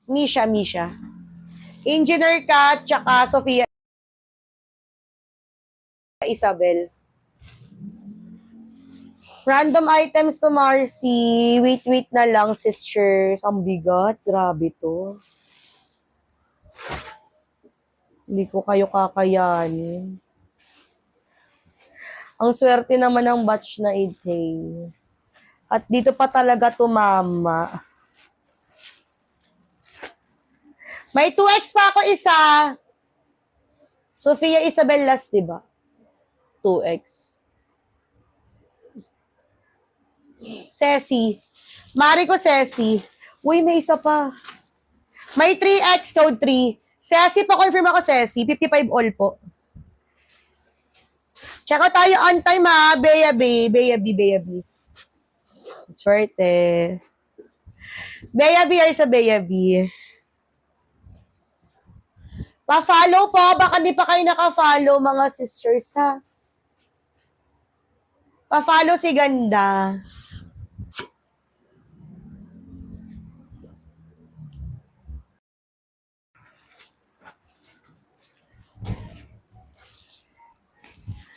Misha. Engineer ka, tsaka Sofia Isabel. Random items to Marcy. Wait na lang, sisters. Ang bigat. Grabe to. Hindi ko kayo kakayanin. Ang swerte naman ng batch na Idhay. At dito pa talaga tumama. May 2x pa ako isa. Sofia Isabel last, diba? 2x. Ceci. Mariko Ceci. Uy, may isa pa. May 3x, code 3. Ceci, pa-confirm ako, Ceci. 55 all po. Tsaka tayo on time, ha? Bea B. Swerte. Bea B or sa Bea B. Pa-follow po. Baka di pa kayo naka-follow, mga sisters, ha? Pa-follow si Ganda.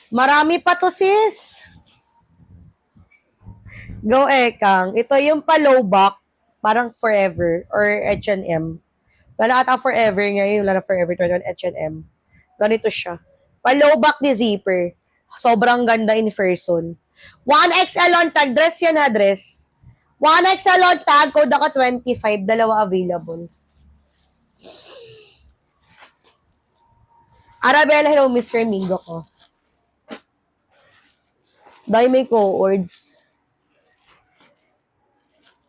Marami pa to, sis. Go, Ekang. Ito yung pa-lowback. Parang forever. Or H&M. Wala ata forever ngayon. Wala na forever. H&M. Ganito siya. Pa-lowback ni zipper. Sobrang ganda in person. 1XL on tag. Dress yan ha, dress. 1XL on tag. Code ako 25. Dalawa available. Arabella, hello, Mr. Mingo ko. Dahil may co-ords.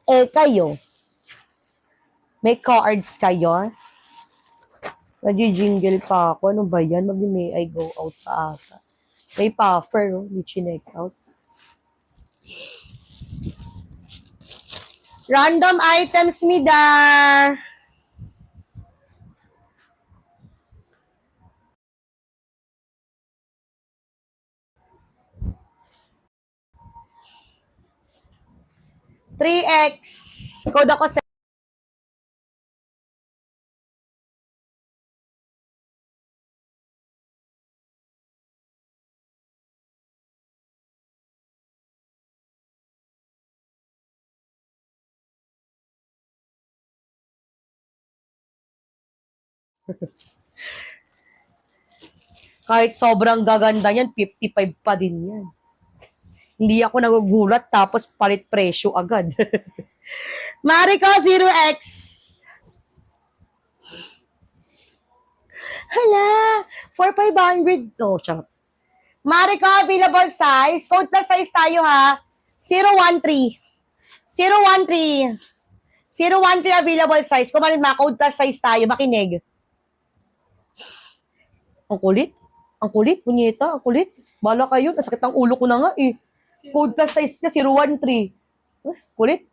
Kayo. May cards kayo? Nag-jingle pa ako. Ano ba yan? Mag-may I go out pa ata. May puffer, no? May chinek out. Random items, Mida. $3X. Code ako sa kahit sobrang gaganda yan, 55 pa din yan. Hindi ako nagugulat tapos palit presyo agad. Mariko, 0X. Hala, for 500 to. Charot. Mariko, available size. Code plus size tayo ha. 013. 013. 013 available size. Kung malin code plus size tayo, makinig. Ang kulit. Ang kulit, punyeta, ang kulit. Bala kayo, nasakit ang ulo ko na nga eh. Code plus size niya, 013. Kulit.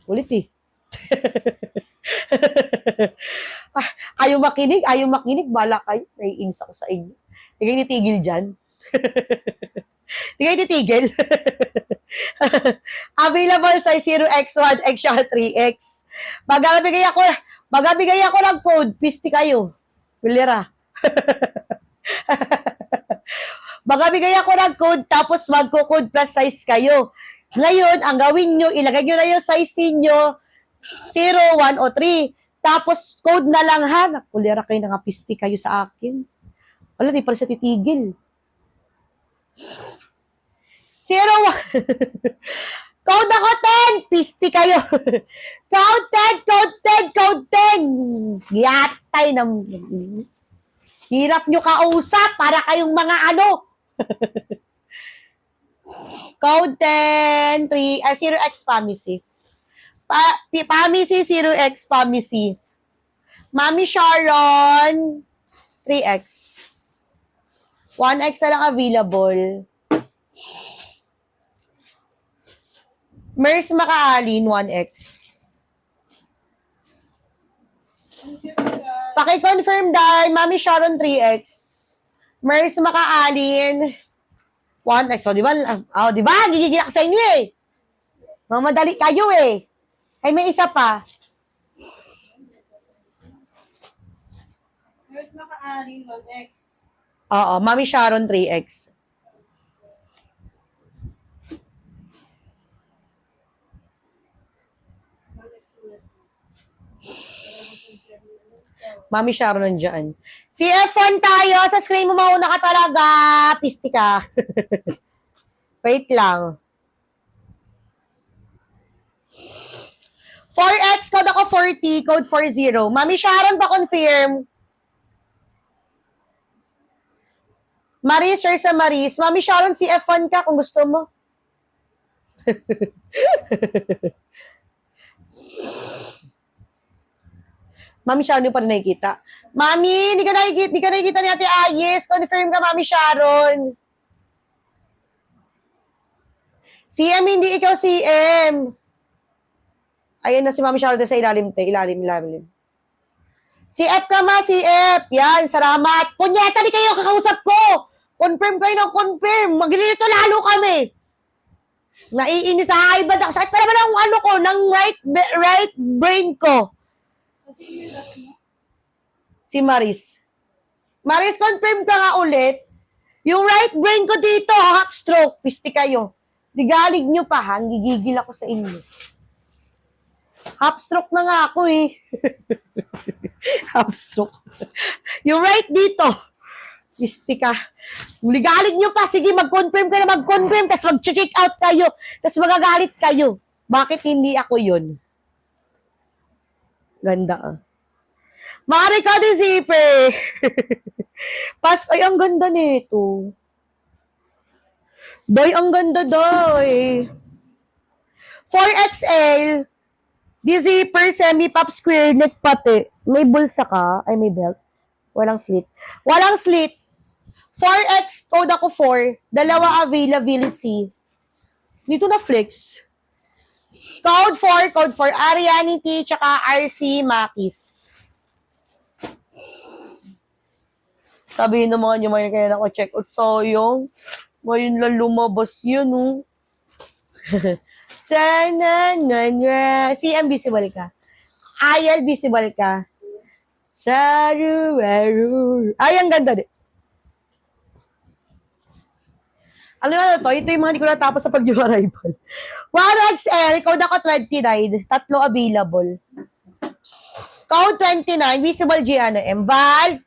Kulit eh. Ayaw makinig, bala kayo. Naiinis ako sa inyo. Hindi kayo nitigil dyan. Hindi kayo nitigil. Available size 0x1, x 3x. Magabigay ako ng code, pisti kayo. Wilera. Magabigay ako ng code, tapos magko-code plus size kayo. Ngayon, ang gawin nyo, ilagay nyo na yung size ninyo, 0, 1, o 3. Tapos, code na lang ha. Nakulera kayo, nangapisti kayo sa akin. Wala, di pala siya titigil. 0, 1. Code ako 10. Pisti kayo. Code 10. Yatay na. Hirap nyo kausap para kayong mga ano. Code 10, 0x Pamisi. Pamisi, 0x Pamisi. Mami Sharon, 3x. 1x na lang available. Mers Makaalin, 1x. Paki-confirm dahil Mami Sharon 3x. Mers Makaalin 1x. So, di ba? Oh, di ba? Gigigil ako sa inyo eh. Mamadali kayo eh. Ay, may isa pa. Mas maka-anim, 1X. Oo, Mami Sharon 3X. Mami Sharon nandiyan. Si F1 tayo, sa screen mo mauna ka talaga. Pisti ka. Wait lang. 4X, code ako 40, code 40. Mami Sharon pa confirm. Maris, sir sa Maris. Mami Sharon, si F1 ka kung gusto mo. Mami Sharon, hindi pa rin nakikita. Mami, hindi ka nakikita ni Ate Ayes. Confirm ka, Mami Sharon. CM, hindi ikaw CM. Ayan na si Mami Sharon sa ilalim. Ilalim. CF ka ma, CF. Yan, salamat. Punyeta, di kayo kakausap ko. Confirm kayo ng confirm. Maglilito lalo kami. Naiinis sa ibad ako. Sakit pa naman ang ano ko, ng right brain ko. Si Maris. Maris, confirm ka nga ulit. Yung right brain ko dito, half stroke. Pisti kayo. Ligalig nyo pa, ha? Gigigil ako sa inyo. Half stroke na nga ako eh. Half stroke. Yung right dito. Pisti ka. Ligalig nyo pa. Sige, mag-confirm ka na mag-confirm. Tapos mag-check out kayo. Tapos magagalit kayo. Bakit hindi ako yun? Ganda ah. Mari ka din, zipper. Ay, ang ganda nito. Doy, ang ganda, doy. 4XL. Di zipper, semi-pop square neck pati. May bulsa ka? Ay, may belt? Walang slit. Walang slit. 4X, code ako 4. Dalawa availability. Dito na flex. Code 4, Ariani T, tsaka RC Makis. Sabihin naman nyo, may kaya ako check out. So, yung, ngayon lang lumabas yun, oh. Sana, CM visible ka. IL visible ka. Saru, ay, ang ganda din. Alam mo to, ito yung mga hindi ko natapos sa pag-new arrival. 1XL, code ako 29. Tatlo available. Code 29, visible G, ano, Val,